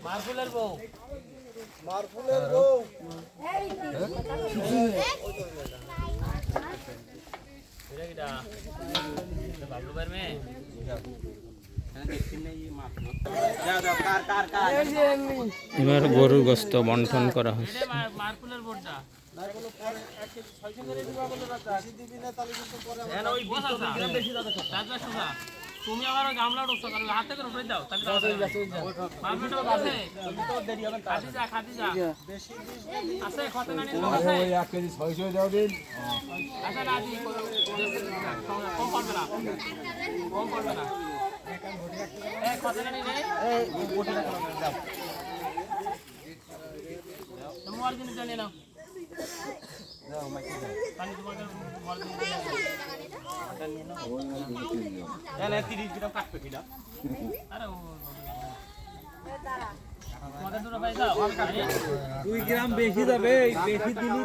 মারফুলের বউ বাবলু ভাইয়ের মেয়ে এবার গরুর গোস্ত বন্টন করা হচ্ছে। মারফুলের বোর্ডটা তুমি আমার গামলা ঢুকছো হাতে করে উপরে দাও খাতি যা আছে কত নানি আছে 1 কেজি 600 দাও দিন। আচ্ছা রাজি কম পড়বে না কত নানি রে তুমি আর জিনিস জানি না পানি তোমাকে বল দিন এনে 30 গ্রাম কাটবে কিনা আরে ও তোমাকে দুটো পয়সা 2 গ্রাম বেশি যাবে বেশি দিলি